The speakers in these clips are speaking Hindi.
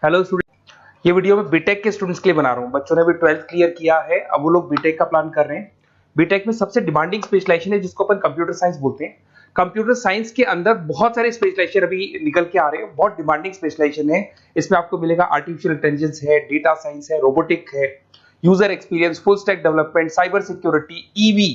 हेलो स्टूडेंट, ये वीडियो मैं बीटेक के स्टूडेंट्स के लिए बना रहा हूँ। बच्चों ने भी 12th क्लियर किया है, अब वो लोग बीटेक का प्लान कर रहे हैं। बीटेक में सबसे डिमांडिंग स्पेशलाइजेशन है जिसको अपन कंप्यूटर साइंस बोलते हैं। कंप्यूटर साइंस के अंदर बहुत सारे स्पेशलाइजेशन अभी निकल के आ रहे हैं, बहुत डिमांडिंग स्पेशलाइजेशन है। इसमें आपको मिलेगा आर्टिफिशियल इंटेलिजेंस है, डेटा साइंस है, रोबोटिक है, user experience, full stack development, cyber security, EV,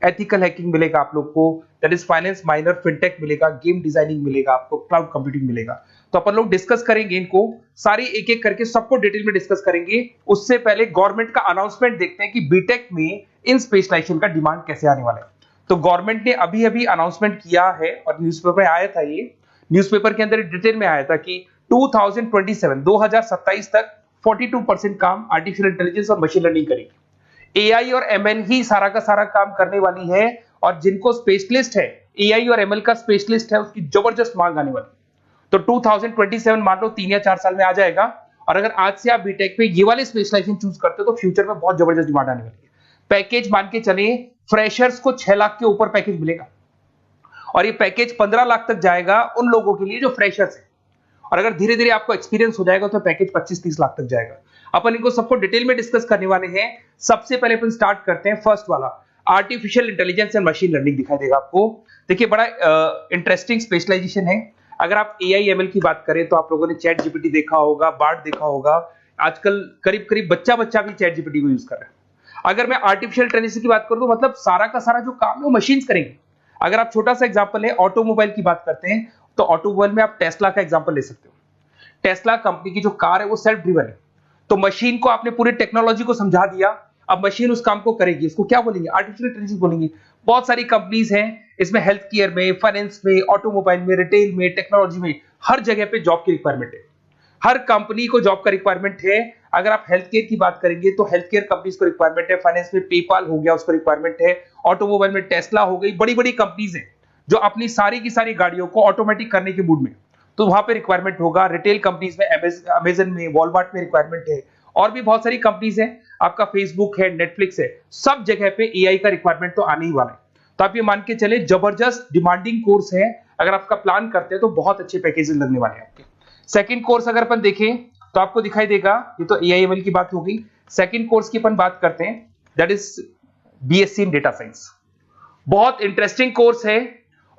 ethical hacking मिलेगा आप लोग को, that is finance minor, fintech मिलेगा, गेम डिजाइनिंग मिलेगा आपको, क्लाउड कंप्यूटिंग मिलेगा। तो अपन लोग डिस्कस करेंगे इनको सारी एक एक करके, सबको डिटेल में डिस्कस करेंगे। उससे पहले गवर्नमेंट का अनाउंसमेंट देखते हैं कि बीटेक में इन स्पेशलाइजेशन का डिमांड कैसे आने वाला है। तो गवर्नमेंट ने अभी अभी अनाउंसमेंट किया है और न्यूज़पेपर में आया था, ये न्यूज़पेपर के अंदर डिटेल में आया था कि 2027 तक 42% काम आर्टिफिशियल इंटेलिजेंस और मशीन लर्निंग करेगी। एआई और एमएल ही सारा का सारा काम करने वाली है, और जिनको स्पेशलिस्ट है, एआई और एमएल का स्पेशलिस्ट है, उसकी जबरदस्त मांग आने वाली है। तो 2027 मान लो 3 या 4 साल में आ जाएगा। और अगर आज से आप बीटेक में ये वाले स्पेशलाइजेशन चूज करते हो तो फ्यूचर में बहुत जबरदस्त डिमांड आने वाली है। पैकेज मान के चले, फ्रेशर्स को 6 लाख के ऊपर पैकेज मिलेगा, और ये पैकेज 15 लाख तक जाएगा उन लोगों के लिए जो फ्रेशर्स है। और अगर धीरे धीरे आपको एक्सपीरियंस हो जाएगा तो पैकेज 25-30 लाख तक जाएगा। अपन इनको सबको डिटेल में डिस्कस करने वाले हैं। सबसे पहले अपन स्टार्ट करते हैं फर्स्ट वाला, artificial intelligence and machine learning दिखाई देगा आपको। देखिए, बड़ा इंटरेस्टिंग स्पेशलाइजेशन है। अगर आप एआई एमएल की बात करें तो आप लोगों ने चैट जीपीटी देखा होगा, बार्ड देखा होगा। आजकल करीब करीब बच्चा भी चैट जीपीटी को यूज कर रहा है। अगर मैं आर्टिफिशियल इंटेलिजेंस की बात करूं तो मतलब सारा का सारा जो काम है वो मशीन्स करेंगे। अगर आप छोटा सा एग्जांपल है, ऑटोमोबाइल की बात करते हैं तो ऑटोमोबाइल में आप टेस्ला का एग्जांपल ले सकते हो। टेस्ला कंपनी की जो कार है वो सेल्फ ड्रिवन है। तो मशीन को आपने पूरी टेक्नोलॉजी को समझा दिया, अब मशीन उस काम को करेगी। इसको क्या बोलेंगे? आर्टिफिशियल इंटेलिजेंस बोलेंगे। बहुत सारी कंपनीज हैं इसमें, हेल्थ केयर में, फाइनेंस में, ऑटोमोबाइल में, रिटेल में, टेक्नोलॉजी में, हर जगह पे जॉब की रिक्वायरमेंट है। हर कंपनी को जॉब का रिक्वायरमेंट है। अगर आप हेल्थ केयर की बात करेंगे तो हेल्थ केयर कंपनीज को रिक्वायरमेंट है, फाइनेंस में पेपाल हो गया उसको रिक्वायरमेंट है, ऑटोमोबाइल में टेस्ला हो गई, बड़ी बड़ी कंपनीज हैं जो अपनी सारी की सारी गाड़ियों को ऑटोमेटिक करने के मूड में, तो वहां पे रिक्वायरमेंट होगा। रिटेल कंपनीज में अमेजन में, वॉलमार्ट में रिक्वायरमेंट है, और भी बहुत सारी कंपनीज हैं, आपका फेसबुक है, नेटफ्लिक्स है, सब जगह पे एआई का रिक्वायरमेंट तो आने ही वाला है। तो आप ये मान के चले जबरदस्त डिमांडिंग कोर्स है। अगर आपका प्लान करते हैं तो बहुत अच्छे पैकेजेस लगने वाले हैं आपके। सेकंड कोर्स अगर अपन देखें तो आपको दिखाई देगा, ये तो एआई एमएल की बात हो गई। सेकंड कोर्स की अपन बात करते हैं, that is BSc in data science. बहुत इंटरेस्टिंग कोर्स है,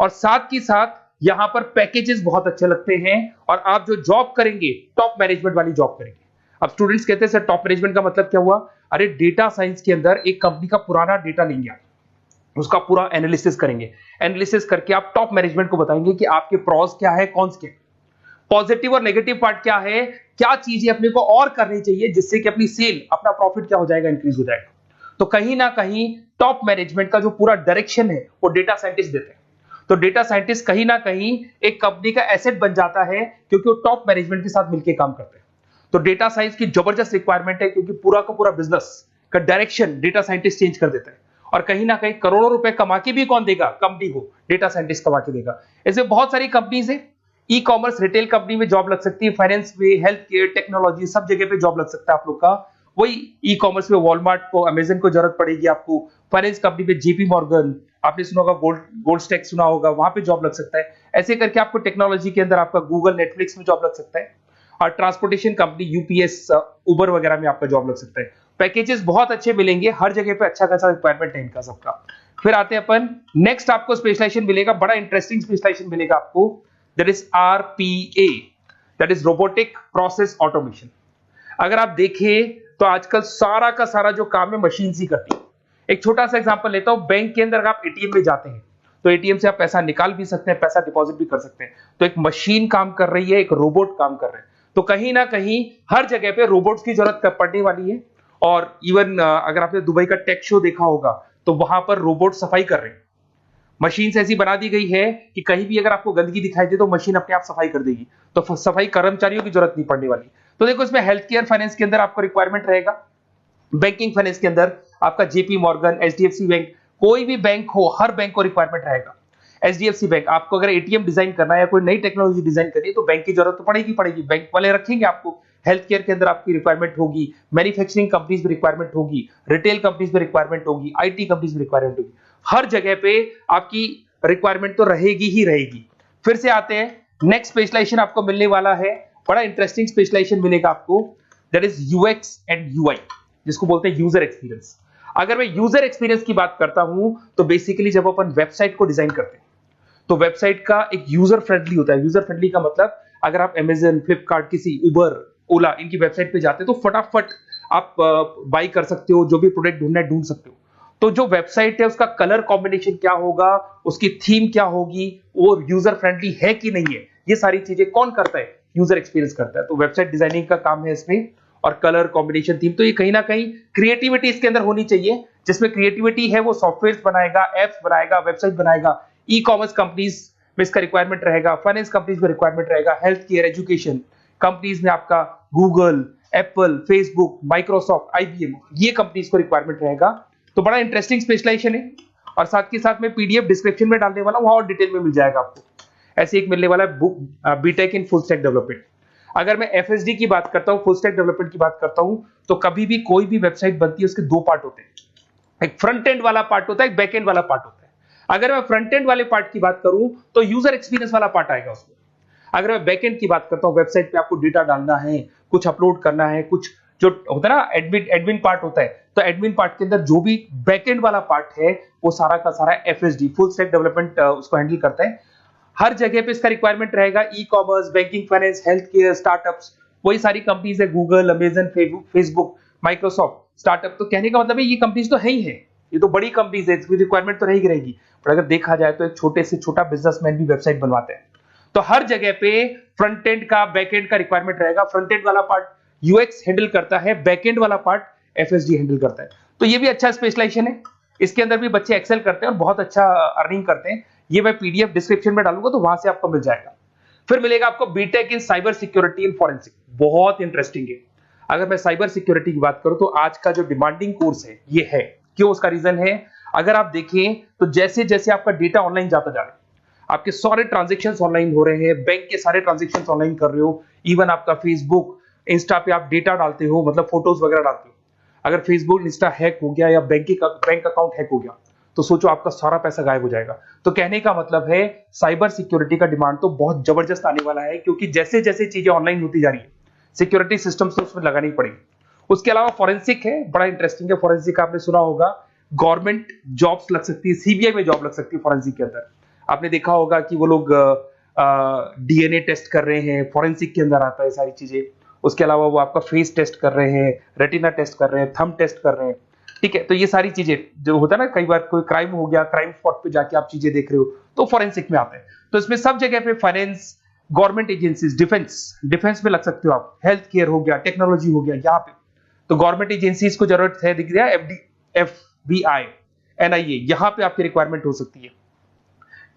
और साथ ही साथ यहां पर पैकेजेस बहुत अच्छे लगते हैं, और आप जो जॉब करेंगे टॉप मैनेजमेंट वाली जॉब करेंगे। अब स्टूडेंट्स कहते हैं सर टॉप मैनेजमेंट का मतलब क्या हुआ? अरे डेटा साइंस के अंदर एक कंपनी का पुराना डेटा लेंगे आप, उसका पूरा एनालिसिस करेंगे, एनालिसिस करके आप टॉप मैनेजमेंट को बताएंगे कि आपके प्रॉस क्या है, कॉन्स क्या है, पॉजिटिव और नेगेटिव पार्ट क्या है, क्या चीजें अपने को और करनी चाहिए जिससे कि अपनी सेल, अपना प्रॉफिट क्या हो जाएगा, इंक्रीज हो जाएगा। तो कहीं ना कहीं टॉप मैनेजमेंट का जो पूरा डायरेक्शन है वो डेटा साइंटिस्ट देते हैं। तो डेटा साइंटिस्ट कहीं ना कहीं एक कंपनी का एसेट बन जाता है, क्योंकि वो टॉप मैनेजमेंट के साथ मिलकर काम करते हैं। तो डेटा साइंस की जबरदस्त रिक्वायरमेंट है, क्योंकि पूरा का पूरा बिजनेस का डायरेक्शन डेटा साइंटिस्ट चेंज कर देता है। और कहीं ना कहीं करोड़ों रुपए कमा के भी कौन देगा? कंपनी को डेटा साइंटिस्ट कमा के देगा। ऐसे बहुत सारी कंपनीज है, ई कॉमर्स, रिटेल कंपनी में जॉब लग सकती है, फाइनेंस में, हेल्थ केयर, टेक्नोलॉजी, सब जगह पे जॉब लग सकता है आप लोग का। वही ई कॉमर्स में वॉलमार्ट को, अमेजन को जरूरत पड़ेगी आपको। फाइनेंस कंपनी में जेपी मॉर्गन, आपने सुना होगा, गोल्ड स्टैक सुना होगा, वहां पे जॉब लग सकता है। ऐसे करके आपको टेक्नोलॉजी के अंदर आपका गूगल, नेटफ्लिक्स में जॉब लग सकता है। और ट्रांसपोर्टेशन कंपनी, यूपीएस, उबर वगैरह में आपका जॉब लग सकता है। पैकेजेस बहुत अच्छे मिलेंगे, हर जगह पे अच्छा खासा रिक्वायरमेंट है इनका सबका। फिर आते हैं अपन नेक्स्ट, आपको स्पेशलाइजेशन मिलेगा, बड़ा इंटरेस्टिंग स्पेशलाइजेशन मिलेगा आपको, that is RPA, that is robotic process automation. अगर आप देखें तो आजकल सारा का सारा जो काम है मशीन ही करती है। एक छोटा सा एग्जांपल लेता हूं, बैंक के अंदर आप एटीएम में जाते हैं तो एटीएम से आप पैसा निकाल भी सकते हैं, पैसा डिपॉजिट भी कर सकते हैं। तो एक मशीन काम कर रही है, एक रोबोट काम कर रहे हैं। तो कहीं ना कहीं हर जगह पे रोबोट्स की जरूरत पड़ने वाली है। और इवन अगर आपने दुबई का टेक शो देखा होगा तो वहां पर रोबोट सफाई कर रहे हैं। मशीन ऐसी बना दी गई है कि कहीं भी अगर आपको गंदगी दिखाई दे तो मशीन अपने आप सफाई कर देगी। तो सफाई कर्मचारियों की जरूरत नहीं पड़ने वाली। तो देखो, इसमें हेल्थ केयर, फाइनेंस के अंदर आपको रिक्वायरमेंट रहेगा। बैंकिंग फाइनेंस के अंदर आपका जेपी मॉर्गन, एचडीएफसी बैंक, कोई भी बैंक हो, हर बैंक को रिक्वायरमेंट रहेगा। एचडीएफसी बैंक, आपको अगर एटीएम डिजाइन करना है या कोई नई टेक्नोलॉजी डिजाइन करनी है तो बैंक की जरूरत तो पड़ेगी, बैंक वाले रखेंगे आपको। हेल्थ केयर के अंदर आपकी रिक्वायरमेंट होगी, मैन्युफैक्चरिंग कंपनीज में रिक्वायरमेंट होगी, रिटेल कंपनीज में रिक्वायरमेंट होगी, आईटी कंपनीज में रिक्वायरमेंट होगी। हर जगह पे आपकी रिक्वायरमेंट तो रहेगी ही रहेगी। फिर से आते हैं, नेक्स्ट स्पेशलाइजेशन आपको मिलने वाला है बड़ा इंटरेस्टिंग स्पेशलाइजेशन मिलेगा आपको, that is UX and UI, जिसको बोलते हैं यूजर एक्सपीरियंस। अगर मैं यूजर एक्सपीरियंस की बात करता हूं तो बेसिकली जब अपन वेबसाइट को डिजाइन करते हैं तो वेबसाइट का एक यूजर फ्रेंडली होता है। यूजर फ्रेंडली का मतलब अगर आप अमेजन, फ्लिपकार्ट, किसी उबर, ओला इनकी वेबसाइट पे जाते हो तो फटाफट आप बाई कर सकते हो, जो भी प्रोडक्ट ढूंढना है ढूंढ सकते हो। तो जो वेबसाइट है उसका कलर कॉम्बिनेशन क्या होगा, उसकी थीम क्या होगी, वो यूजर फ्रेंडली है कि नहीं है, ये सारी चीजें कौन करता है, यूजर एक्सपीरियंस करता है। तो वेबसाइट डिजाइनिंग का काम है इसमें, और कलर कॉम्बिनेशन, थीम, तो ये कहीं ना कहीं क्रिएटिविटी इसके अंदर होनी चाहिए। जिसमें क्रिएटिविटी है वो सॉफ्टवेयर बनाएगा, एप्स बनाएगा, वेबसाइट बनाएगा। ई कॉमर्स कंपनीज में इसका रिक्वायरमेंट रहेगा, फाइनेंस कंपनीज में रिक्वायरमेंट रहेगा, हेल्थ केयर, एजुकेशन कंपनीज में आपका Google, Apple, Facebook, Microsoft, IBM, ये कंपनीज को रिक्वायरमेंट रहेगा। तो बड़ा इंटरेस्टिंग स्पेशलाइजेशन है, और साथ के साथ में पीडीएफ डिस्क्रिप्शन में डालने वाला हूं, वहां और डिटेल में मिल जाएगा आपको। ऐसे एक मिलने वाला है book, BTech in full stack development. अगर मैं एफएसडी की बात करता हूं, फुल स्टैक डेवलपमेंट की बात करता हूं, तो कभी भी कोई भी वेबसाइट बनती है उसके दो पार्ट होते हैं, एक फ्रंट एंड वाला पार्ट होता है, एक बैक एंड वाला पार्ट होता है। अगर मैं फ्रंट एंड वाले पार्ट की बात करूं तो यूजर एक्सपीरियंस वाला पार्ट आएगा उसमें। अगर मैं बैक एंड की बात करता हूं, वेबसाइट पे आपको डेटा डालना है, कुछ अपलोड करना है, कुछ जो होता है ना एडमिन पार्ट होता है, तो एडमिन पार्ट के अंदर जो भी बैक एंड वाला पार्ट है वो सारा का सारा एफएसडी, फुल स्टैक डेवलपमेंट, उसको हैंडल करता है। हर जगह पे इसका रिक्वायरमेंट रहेगा, e commerce, banking, finance, health care, startups, वही सारी कंपनीज है, Google, Amazon, Facebook, Microsoft, startup. तो कहने का मतलब है ये कंपनीज तो है ही है, ये तो बड़ी कंपनीज है, इसकी रिक्वायरमेंट तो रहेगी। पर अगर देखा जाए तो एक छोटे से छोटा बिजनेसमैन भी वेबसाइट बनवाते हैं। तो हर जगह पे फ्रंट एंड का, बैक एंड का रिक्वायरमेंट रहेगा। फ्रंट एंड वाला पार्ट यूएक्स हैंडल करता है, बैक एंड वाला पार्ट एफएसडी हैंडल करता है। तो ये भी अच्छा स्पेशलाइजेशन है, इसके अंदर भी बच्चे एक्सेल करते हैं और बहुत अच्छा अर्निंग करते हैं। ये मैं पीडीएफ डिस्क्रिप्शन में डालूंगा तो वहां से आपको मिल जाएगा। फिर मिलेगा आपको BTech in cyber security and forensic, बहुत इंटरेस्टिंग है। अगर मैं साइबर सिक्योरिटी की बात करूं तो आज का जो डिमांडिंग कोर्स है ये है, क्यों, उसका रीजन है, अगर आप देखें तो जैसे जैसे आपका डेटा ऑनलाइन जाता जा रहा है, आपके सारे ट्रांजेक्शन्स ऑनलाइन हो रहे हैं, बैंक के सारे ट्रांजेक्शन्स ऑनलाइन कर रहे हो, इवन आपका फेसबुक, इंस्टा पे आप डेटा डालते हो, मतलब फोटोज वगैरह डालते हो। अगर फेसबुक, इंस्टा हैक हो गया या बैंक अकाउंट हैक हो गया तो सोचो आपका सारा पैसा गायब हो जाएगा। तो कहने का मतलब है साइबर सिक्योरिटी का डिमांड तो बहुत जबरदस्त आने वाला है, क्योंकि जैसे जैसे चीजें ऑनलाइन होती जा रही है सिक्योरिटी सिस्टम्स तो उसमें लगानी पड़ेगी। उसके अलावा फॉरेंसिक है, बड़ा इंटरेस्टिंग है। फॉरेंसिक आपने सुना होगा, गवर्नमेंट जॉब्स लग सकती है, सीबीआई में जॉब लग सकती है फॉरेंसिक के अंदर। आपने देखा होगा कि वो लोग डीएनए टेस्ट कर रहे हैं, फॉरेंसिक के अंदर आता है सारी चीजें। उसके अलावा वो आपका फेस टेस्ट कर रहे हैं, रेटिना टेस्ट कर रहे हैं, थंब टेस्ट कर रहे हैं, ठीक है। तो ये सारी चीजें जो होता है ना, कई बार कोई क्राइम हो गया, क्राइम स्पॉट पे जाके आप चीजें देख रहे हो तो फॉरेंसिक में आता है। तो इसमें सब जगह पे फाइनेंस, गवर्नमेंट एजेंसीज, डिफेंस में लग सकते हो आप, हेल्थ केयर हो गया, टेक्नोलॉजी हो गया, यहाँ पे तो गवर्नमेंट एजेंसीज को जरूरत है, दिख रहा है, एफबीआई, एनआईए, यहाँ पे आपकी रिक्वायरमेंट हो सकती है।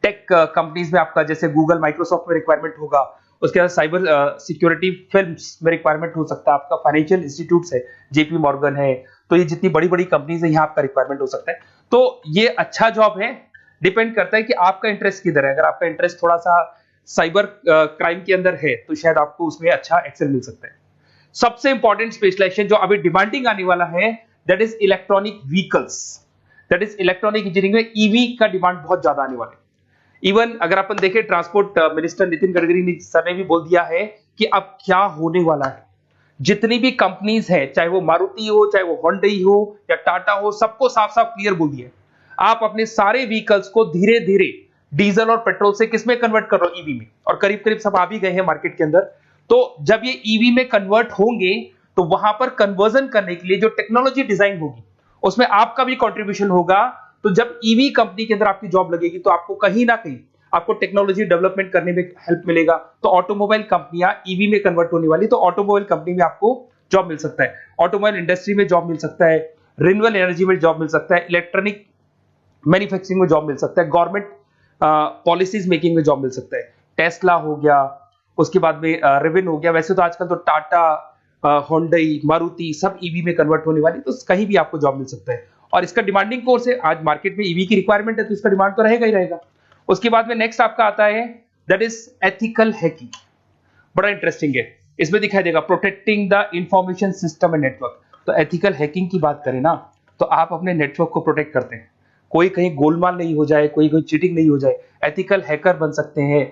टेक कंपनीज में आपका जैसे गूगल, माइक्रोसॉफ्ट में रिक्वायरमेंट होगा। उसके बाद साइबर सिक्योरिटी फिल्म्स में रिक्वायरमेंट हो सकता है आपका, फाइनेंशियल इंस्टीट्यूट्स है, जेपी मॉर्गन है, तो ये जितनी बड़ी बड़ी कंपनीज है यहाँ आपका रिक्वायरमेंट हो सकता है। तो ये अच्छा जॉब है, डिपेंड करता है कि आपका इंटरेस्ट किधर है। अगर आपका इंटरेस्ट थोड़ा सा साइबर क्राइम के अंदर है तो शायद आपको उसमें अच्छा एक्सेल मिल सकता है। सबसे इंपॉर्टेंट स्पेशलाइजेशन जो अभी डिमांडिंग आने वाला है, that is electronic vehicles, that is electronic engineering में ईवी का डिमांड बहुत ज्यादा आने वाला है। इवन अगर अपन देखें, transport minister Nitin Gadkari sir ने भी बोल दिया है कि अब क्या होने वाला है, जितनी भी कंपनीज है, चाहे वो मारुति हो, चाहे वो होंडई हो या टाटा हो, सबको साफ साफ क्लियर बोल दिया, आप अपने सारे व्हीकल्स को धीरे धीरे डीजल और पेट्रोल से किसमें कन्वर्ट कर रहे हो, ईवी में। और करीब करीब सब आ भी गए हैं मार्केट के अंदर। तो जब ये ईवी में कन्वर्ट होंगे तो वहां पर कन्वर्जन करने के लिए जो टेक्नोलॉजी डिजाइन होगी उसमें आपका भी कंट्रीब्यूशन होगा। तो जब ईवी कंपनी के अंदर आपकी जॉब लगेगी तो आपको कहीं ना कहीं आपको टेक्नोलॉजी डेवलपमेंट करने में हेल्प मिलेगा। तो ऑटोमोबाइल कंपनियां ईवी में कन्वर्ट होने वाली, तो ऑटोमोबाइल कंपनी में आपको जॉब मिल सकता है, ऑटोमोबाइल इंडस्ट्री में जॉब मिल सकता है, रिन्यूएबल एनर्जी में जॉब मिल सकता है, इलेक्ट्रॉनिक मैन्युफैक्चरिंग में जॉब मिल सकता है, गवर्नमेंट पॉलिसीज मेकिंग में जॉब मिल सकता है, टेस्ला हो गया, उसके बाद में रिविन हो गया। वैसे तो आजकल तो टाटा, होंडई, मारुति सब ईवी में कन्वर्ट होने वाली, तो कहीं भी आपको जॉब मिल सकता है। और इसका डिमांडिंग कोर्स है, आज मार्केट में ईवी की रिक्वायरमेंट है तो इसका डिमांड तो रहेगा ही रहेगा। उसके बाद में नेक्स्ट आपका आता है दैट इज एथिकल हैकिंग, बड़ा इंटरेस्टिंग है। इसमें दिखाई देगा protecting the information system and network. तो एथिकल हैकिंग की बात करें ना, तो आप अपने नेटवर्क को प्रोटेक्ट करते हैं, कोई कहीं गोलमाल नहीं हो जाए, कोई चीटिंग नहीं हो जाए। एथिकल हैकर बन सकते हैं,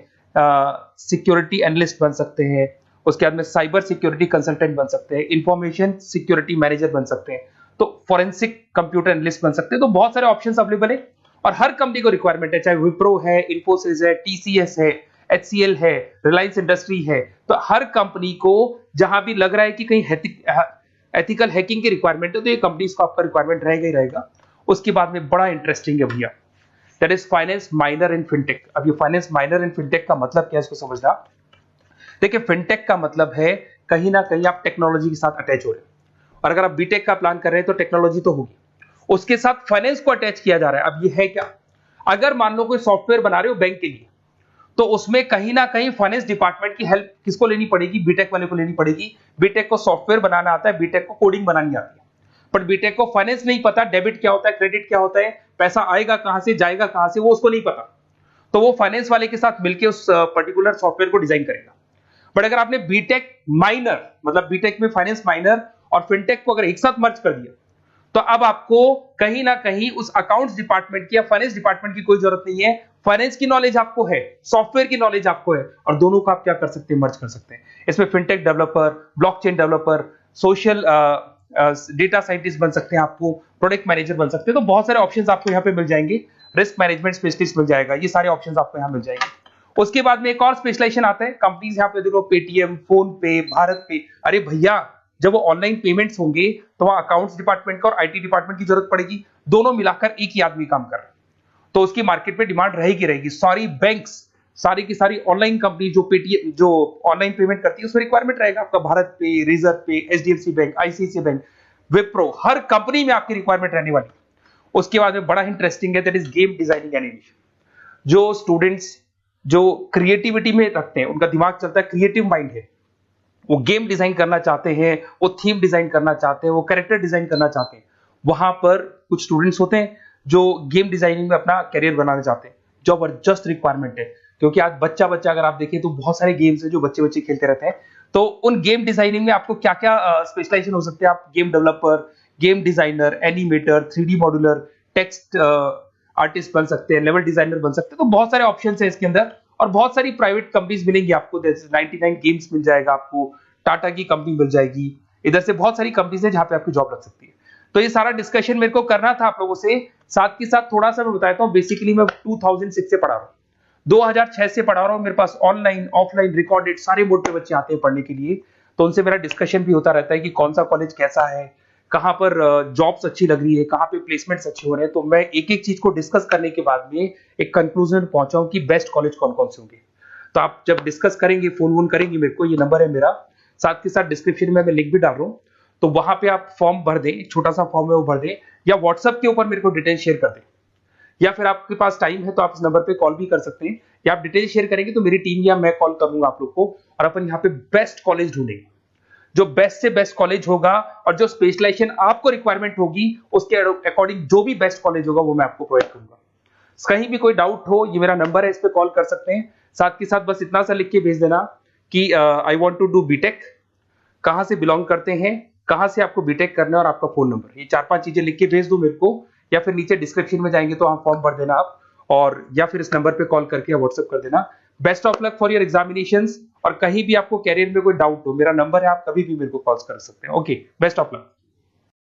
सिक्योरिटी एनालिस्ट बन सकते हैं, उसके बाद में साइबर सिक्योरिटी कंसल्टेंट बन सकते हैं, इंफॉर्मेशन सिक्योरिटी मैनेजर बन सकते हैं, तो फॉरेंसिक कंप्यूटर एनालिस्ट बन सकते हैं। तो बहुत सारे ऑप्शंस अवेलेबल है और हर कंपनी को रिक्वायरमेंट है, चाहे विप्रो है, इन्फोसिस है, टीसीएस है, एचसीएल है, रिलायंस इंडस्ट्री है। तो हर कंपनी को जहां भी लग रहा है कि कहीं एथिकल हैकिंग की रिक्वायरमेंट है तो ये कंपनीज को आपका रिक्वायरमेंट रहेगा ही रहेगा। उसके बाद में बड़ा इंटरेस्टिंग है भैया, that is finance minor in fintech. अब ये फाइनेंस माइनर इन फिनटेक का मतलब क्या है इसको समझना। देखिए फिनटेक का मतलब है कहीं ना कहीं आप टेक्नोलॉजी के साथ अटैच हो रहे हैं, और अगर आप बीटेक का प्लान कर रहे हैं तो टेक्नोलॉजी तो होगी, उसके साथ फाइनेंस को अटैच किया जा रहा है। अब ये है क्या, अगर मान लो कोई सॉफ्टवेयर बना रहे हो बैंक के लिए, तो उसमें कहीं ना कहीं फाइनेंस डिपार्टमेंट की हेल्प किसको लेनी पड़ेगी, बीटेक वाले को लेनी पड़ेगी। बीटेक को सॉफ्टवेयर बनाना आता है, बीटेक को कोडिंग बनानी आती है, बट बीटेक को फाइनेंस नहीं पता, डेबिट क्या होता है, क्रेडिट क्या होता है, पैसा आएगा कहां से, जाएगा कहां से, वो उसको नहीं पता। तो वो फाइनेंस वाले के साथ मिलकर उस पर्टिकुलर सॉफ्टवेयर को डिजाइन करेगा। बट अगर आपने बीटेक माइनर, मतलब बीटेक में फाइनेंस माइनर और फिनटेक को अगर एक साथ मर्ज कर दिया, तो अब आपको कहीं ना कहीं उस अकाउंट्स डिपार्टमेंट की या फाइनेंस डिपार्टमेंट की कोई जरूरत नहीं है। फाइनेंस की नॉलेज आपको है, सॉफ्टवेयर की नॉलेज आपको है, और दोनों को आप क्या कर सकते हैं, मर्ज कर सकते हैं। इसमें fintech developer, blockchain developer, social data scientist बन सकते हैं, आपको प्रोडक्ट मैनेजर बन सकते हैं। तो बहुत सारे ऑप्शंस आपको यहाँ पे मिल जाएंगे, रिस्क मैनेजमेंट स्पेशलिस्ट मिल जाएगा, ये सारे ऑप्शंस आपको यहाँ मिल जाएंगे। उसके बाद में एक और स्पेशलाइजेशन आता है, कंपनीज यहाँ पे देखो पेटीएम, फोन पे, भारत पे। अरे भैया जब वो ऑनलाइन पेमेंट्स होंगे तो वहां अकाउंट्स डिपार्टमेंट का और आईटी डिपार्टमेंट की जरूरत पड़ेगी, दोनों मिलाकर एक ही आदमी काम कर रहा है, तो उसकी मार्केट में डिमांड रहेगी रहेगी। सारी बैंक्स, सारी की सारी ऑनलाइन कंपनी जो पेटीएम, जो ऑनलाइन पेमेंट करती है, उसमें रिक्वायरमेंट रहेगा आपका भारत पे, Razorpay, HDFC bank, ICICI bank, Wipro, हर कंपनी में आपकी रिक्वायरमेंट रहने वाली। उसके बाद में बड़ा इंटरेस्टिंग है, that is game designing animation. जो स्टूडेंट्स जो क्रिएटिविटी में रखते हैं, उनका दिमाग चलता है, क्रिएटिव माइंड है, वो गेम डिजाइन करना चाहते हैं, वो थीम डिजाइन करना चाहते हैं, वो कैरेक्टर डिजाइन करना चाहते हैं, वहां पर कुछ स्टूडेंट्स होते हैं जो गेम डिजाइनिंग में अपना करियर बनाना चाहते हैं। जबरदस्त रिक्वायरमेंट है, क्योंकि आज बच्चा बच्चा अगर आप देखें तो बहुत सारे गेम्स हैं जो बच्चे बच्चे खेलते रहते हैं। तो उन गेम डिजाइनिंग में आपको क्या क्या स्पेशलाइजेशन हो सकते हैं, आप game developer, game designer, animator, 3D modular, text artist बन सकते हैं, लेवल डिजाइनर बन सकते हैं। तो बहुत सारे ऑप्शंस हैं इसके अंदर, और बहुत सारी प्राइवेट कंपनीज मिलेंगी आपको, जैसे 99 गेम्स मिल जाएगा आपको, टाटा की कंपनी मिल जाएगी, इधर से बहुत सारी कंपनीज है जहां पे आपकी जॉब लग सकती है। तो ये सारा डिस्कशन मेरे को करना था आप लोगों से, साथ के साथ थोड़ा सा मैं बताता हूँ। बेसिकली मैं 2006 से पढ़ा रहा हूँ, 2006 से पढ़ा रहा हूँ। मेरे पास ऑनलाइन ऑफलाइन रिकॉर्डेड सारे बोर्ड पे बच्चे आते हैं पढ़ने के लिए, तो उनसे मेरा डिस्कशन भी होता रहता है कि कौन सा कॉलेज कैसा है, कहाँ पर जॉब्स अच्छी लग रही है, कहाँ पे प्लेसमेंट्स अच्छे हो रहे हैं। तो मैं एक एक चीज को डिस्कस करने के बाद में एक कंक्लूजन पहुंचा हूं कि बेस्ट कॉलेज कौन कौन से होंगे। तो आप जब डिस्कस करेंगे, फोन वोन करेंगे मेरे को, ये नंबर है मेरा, साथ के साथ डिस्क्रिप्शन में मैं लिंक भी डाल रहा हूँ, तो वहां पे आप फॉर्म भर दें, छोटा सा फॉर्म है वो भर दें, या व्हाट्सएप के ऊपर मेरे को डिटेल शेयर कर दें, या फिर आपके पास टाइम है तो आप इस नंबर पे कॉल भी कर सकते हैं, या आप डिटेल शेयर करेंगे तो मेरी टीम या मैं कॉल करूंगा आप लोग को, और अपन यहाँ पे बेस्ट कॉलेज ढूंढेंगे, जो बेस्ट से बेस्ट कॉलेज होगा, और जो स्पेशलाइजेशन आपको रिक्वायरमेंट होगी उसके अकॉर्डिंग जो भी बेस्ट कॉलेज होगा वो मैं आपको प्रोवाइड करूंगा। कहीं भी कोई डाउट हो, ये मेरा नंबर है, इस पे कॉल कर सकते हैं। साथ के साथ बस इतना सा लिख के भेज देना कि I want to do BTech, कहां से बिलोंग करते हैं, कहां से आपको बीटेक करना है, और आपका फोन नंबर, ये 4-5 चीजें लिख के भेज दो मेरे को, या फिर नीचे डिस्क्रिप्शन में जाएंगे तो आप फॉर्म भर देना आप, और या फिर इस नंबर पे कॉल करके या व्हाट्सएप कर देना। Best of luck for your examinations, और कहीं भी आपको कैरियर में कोई डाउट हो, मेरा नंबर है, आप कभी भी मेरे को कॉल कर सकते हैं। Okay, best of luck.